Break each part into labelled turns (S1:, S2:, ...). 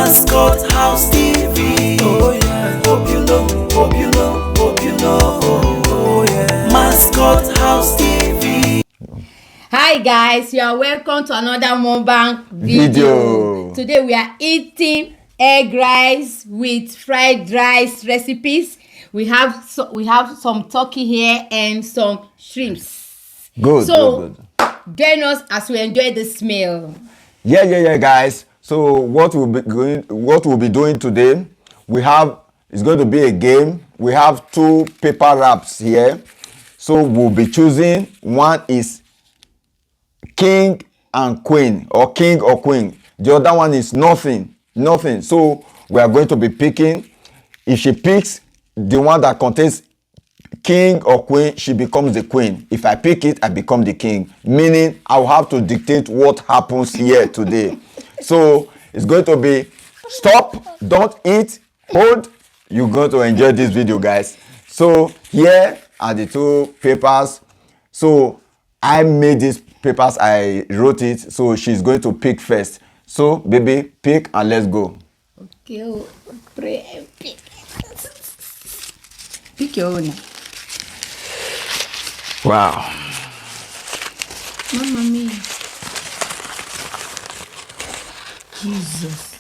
S1: Mascot House TV. Oh yeah. Hope you know, hope you know, hope you know. Oh yeah. Mascot House TV.
S2: Hi guys, you are welcome to another Mukbang video. Today we are eating egg rice with fried rice recipes. We have some turkey here and some shrimps.
S3: Good.
S2: Join us as we enjoy this meal.
S3: Yeah, guys. So what we'll be doing today, it's going to be a game. We have two paper wraps here. So we'll be choosing, one is king and queen, or king or queen. The other one is nothing. So we are going to be picking. If she picks the one that contains king or queen, she becomes the queen. If I pick it, I become the king, meaning I'll have to dictate what happens here today. So it's going to be stop, don't eat, hold. You're going to enjoy this video, guys. So here are the two papers. So I made these papers, I wrote it, so she's going to pick first. So baby, pick and let's go.
S2: Okay, pray, pick. Pick your own.
S3: Wow.
S2: Mamma mia. Jesus.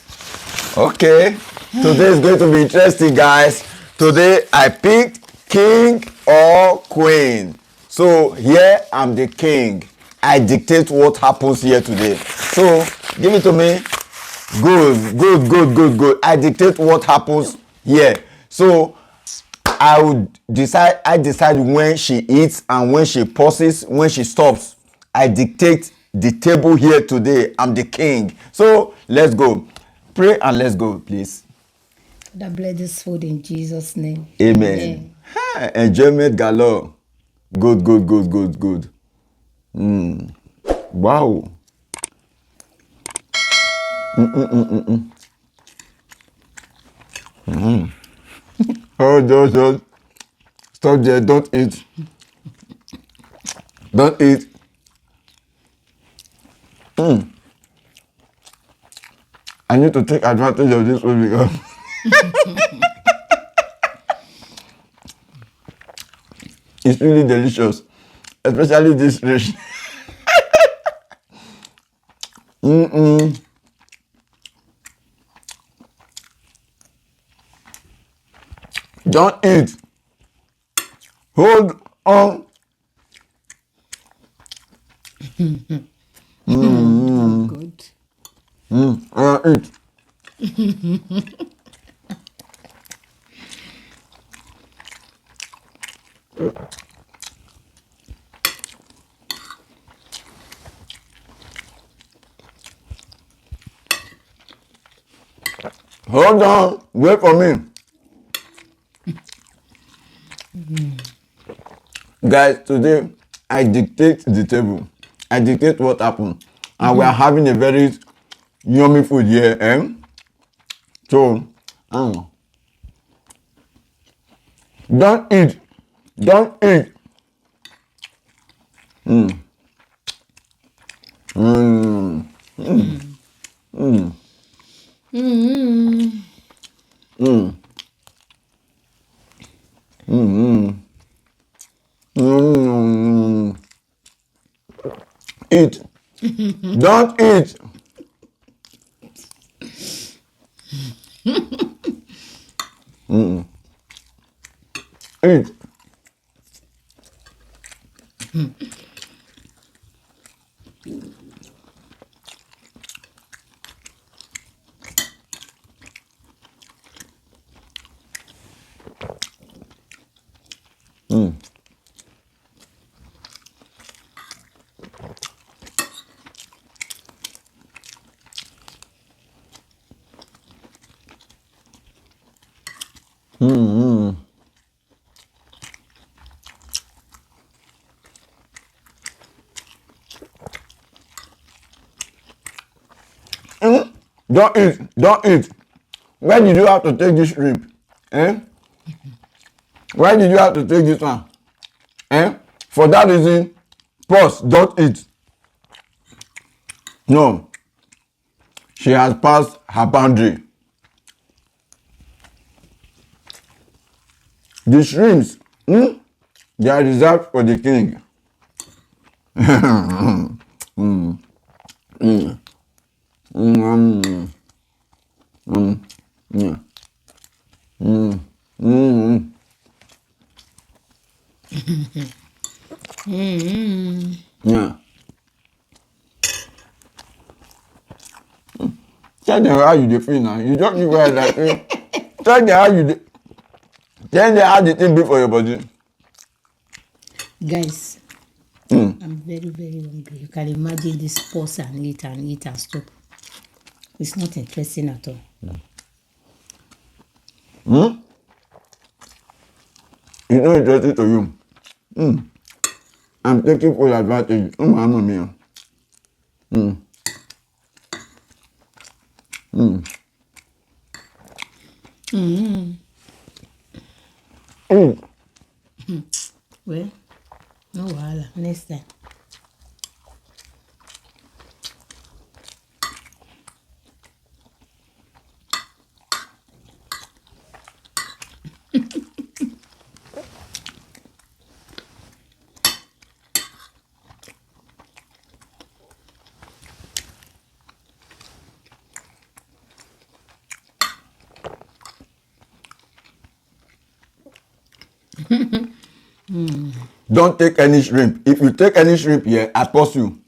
S3: Okay, today is going to be interesting, guys. Today I picked king or queen. So here I'm the king. I dictate what happens here today. So give it to me. Good. I dictate what happens here. So I decide when she eats and when she pauses, when she stops. I dictate the table here today. I'm the king. So let's go. Pray and let's go, please.
S2: Father, bless this food in Jesus' name.
S3: Amen. Enjoyment galore. Good. Wow. Oh, just stop there. Don't eat. Don't eat. I need to take advantage of this food because it's really delicious, especially this dish. Don't eat. Hold on.
S2: Good.
S3: Eat. Hold on. Wait for me. Guys, today I dictate the table. I dictate what happened. And we are having a very yummy food here. So, don't eat. Don't eat. Eat. Don't eat. Eat. Don't eat. Don't eat. Why did you have to take this shrimp? Why did you have to take this one? For that reason, pause. Don't eat. No. She has passed her boundary. The shrimps, they are reserved for the king. Yeah. Tell them how you dey feel now. You just need well like tell them how you dey. Tell them how the thing be for your body.
S2: Guys, I'm very, very hungry. You can imagine this pause and eat and stop. It's not interesting at all.
S3: It's not interesting to you. I'm taking full advantage. I'm here.
S2: Well, no wahala. Next time.
S3: Don't take any shrimp. If you take any shrimp here, I pause you.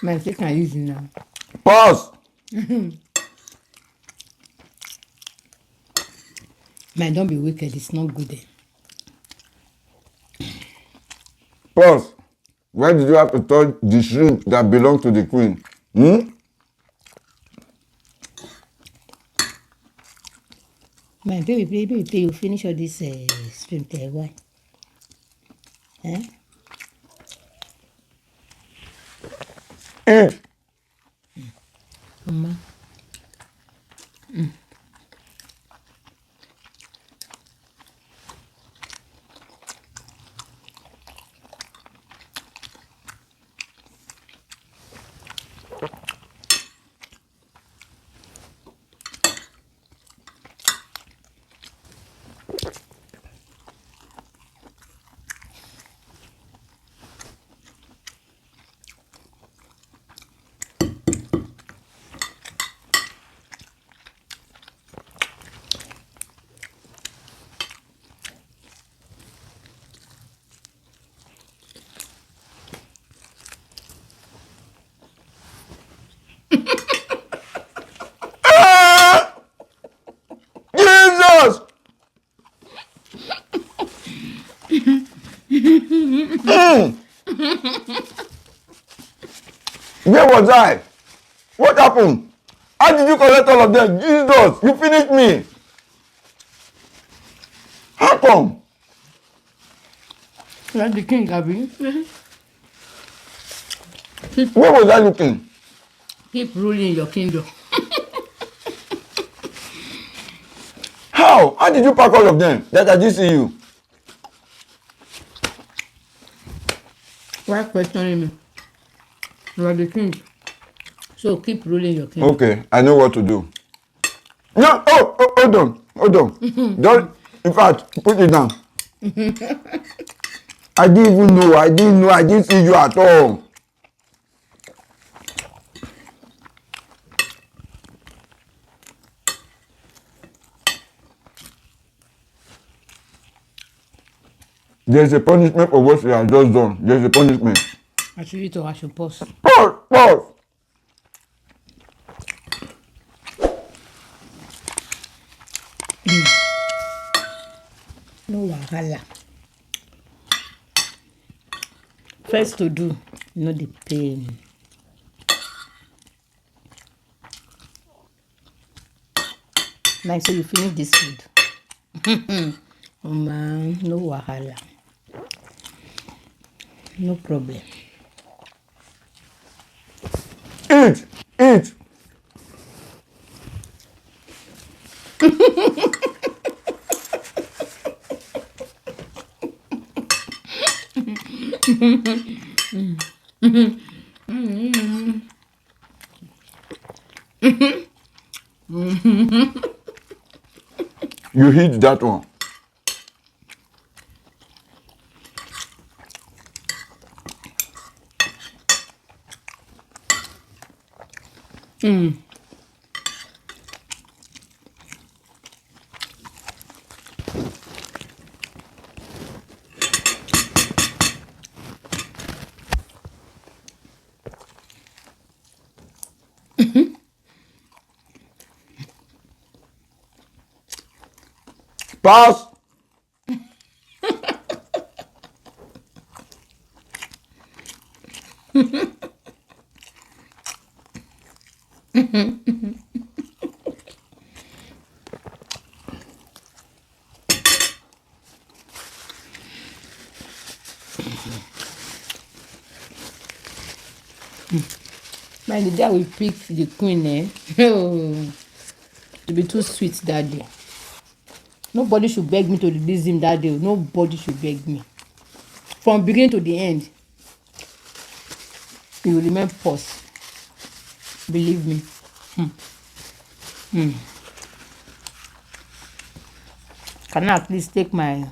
S2: My chicken are easy now.
S3: Pause.
S2: Man, don't be wicked. It's not good.
S3: Pause. Why did you have to touch the shrimp that belong to the queen?
S2: Man, baby, you finish all this shrimp there. Why? Eh?
S3: Eat.
S2: Mama.
S3: Jesus! Where was I? What happened? How did you collect all of them? Jesus, you finished me. How come?
S2: That's the king, Abby.
S3: Where was I looking?
S2: Keep ruling your kingdom.
S3: How? How did you pack all of them that I didn't see you?
S2: Why questioning me? You are the king. So keep ruling your kingdom.
S3: Okay, I know what to do. No, hold on, hold on. Don't, in fact, put it down. I didn't know, I didn't see you at all. There's a punishment for what you have just done. There's a punishment.
S2: I should eat or I should pause.
S3: Pause, pause.
S2: No wahala. First to do, no the pain. Like so you finish this food. Oh man, no wahala. No problem.
S3: Eat, eat. You hit that one. Pass.
S2: My the day we pick the queen, oh, to be too sweet that day. Nobody should beg me to release him that day. Nobody should beg me. From beginning to the end, he will remain pause. Believe me. Can I at least take my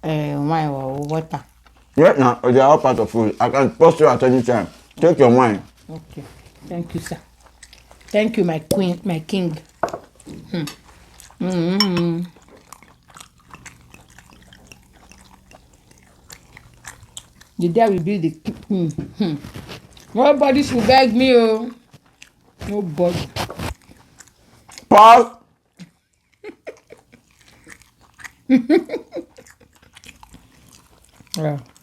S2: wine or water?
S3: Right now, they are all part of food. I can post you at any time. Take your wine.
S2: Okay. Thank you, sir. Thank you, my queen, my king. The day will be the king. Nobody should beg me, oh. Nobody.
S3: Pass.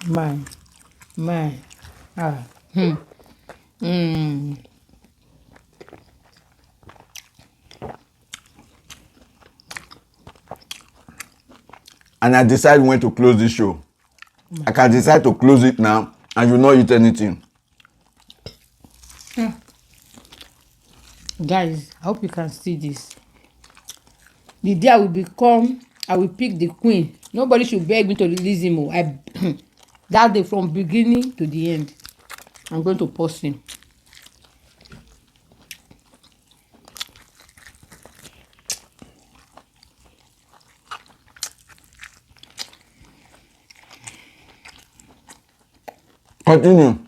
S2: Mine. Mine.
S3: And I decide when to close this show. I can decide to close it now and you not eat anything.
S2: Guys, I hope you can see this. The day I will become, I will pick the queen. Nobody should beg me to release him. Oh. That day from beginning to the end, I'm going to post him.
S3: Continue.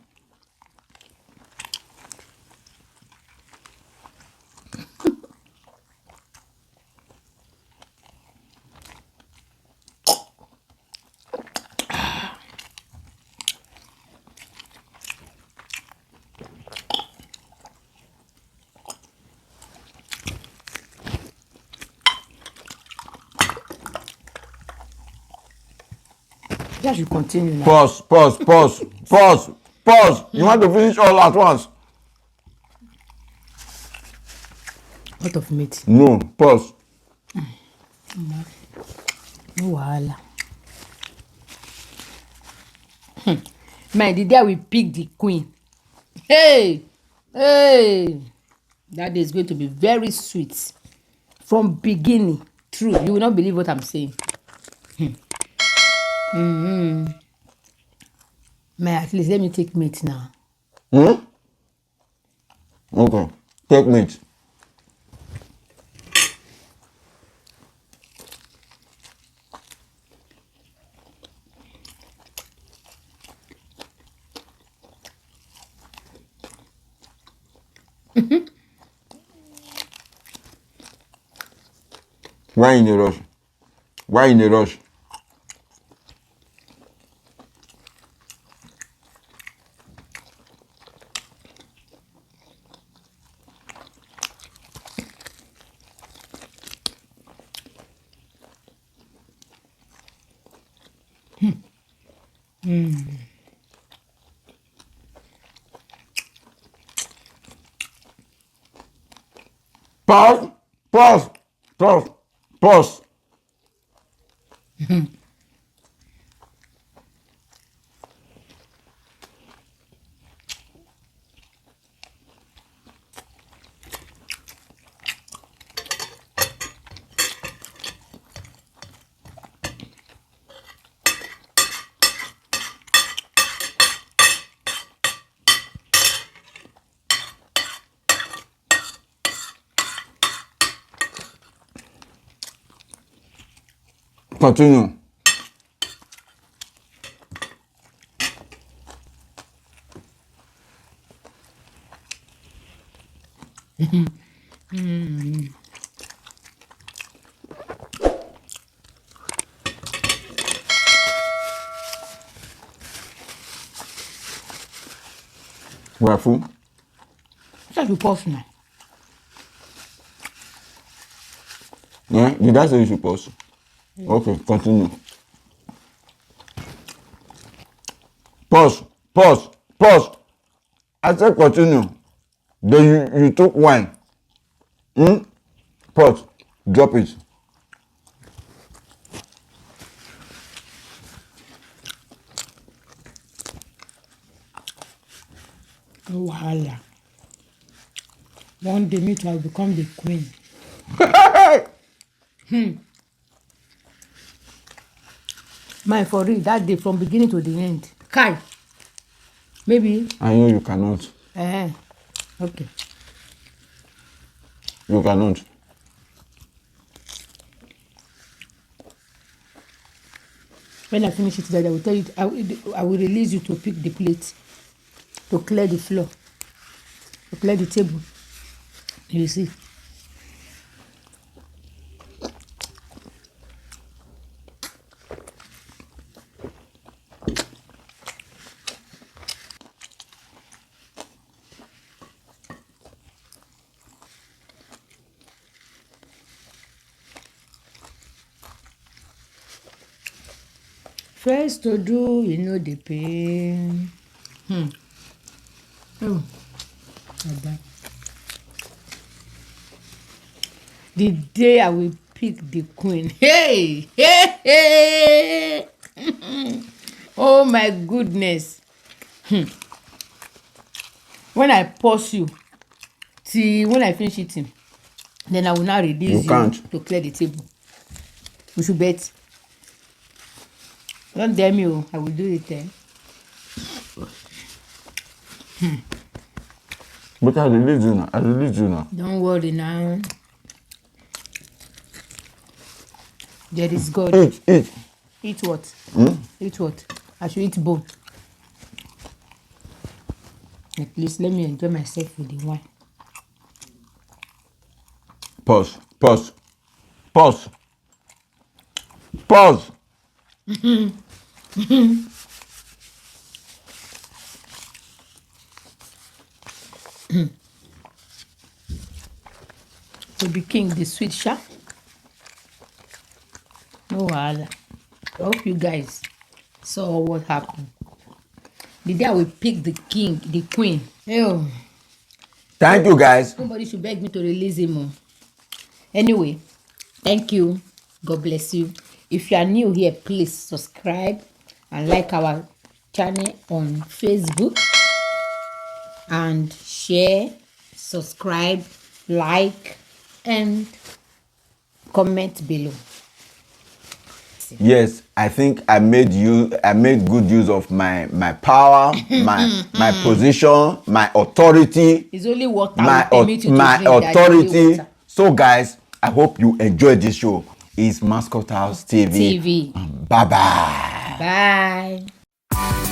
S2: That should continue now.
S3: Pause, pause, pause, pause, pause. You want to finish all at once?
S2: What of meat?
S3: No, pause.
S2: No wahala. Man, the day we pick the queen. Hey! Hey! That day is going to be very sweet. From beginning. True. You will not believe what I'm saying. Man, at least let me take meat now.
S3: Okay, take meat. Why in a rush? Why in a rush? Pause, pause, pause, pause. Continue. We are full.
S2: That's the pause now.
S3: Yeah, did I say you should pause? Yeah. Okay, continue. Pause, pause, pause. I said continue. Then you took wine. Pause. Drop it.
S2: No wahala. One day me too, I will become the queen. My for real, that day from beginning to the end. Kai. Maybe.
S3: I know you cannot.
S2: Okay.
S3: You cannot.
S2: When I finish it today, I will tell you, I will release you to pick the plate, to clear the floor, to clear the table. You see. First to do, you know the pain. Oh, bye. The day I will pick the queen. Hey, hey, hey. Oh my goodness. When I pause you, till when I finish eating, then I will now release you to clear the table. We should bet. Don't dare me, oh, I will do it then.
S3: But I release you now. I release you now.
S2: Don't worry now. There is God.
S3: Eat.
S2: Eat what? Eat what? I should eat bone. At least let me enjoy myself with the wine.
S3: Pause. Pause. Pause. Pause. To be king, the sweet shark. No wahala. I hope you guys saw what happened. The day I will pick the king, the queen. Ew. Thank you, guys.
S2: Nobody should beg me to release him. Anyway, thank you. God bless you. If you are new here, please subscribe and like our channel on Facebook. And share, subscribe, like, and comment below.
S3: Yes, I think I made good use of my power, my position, my authority.
S2: It's only water.
S3: My authority. So guys, I hope you enjoyed this show. It's Mascot House TV.
S2: TV.
S3: Bye bye.
S2: Bye.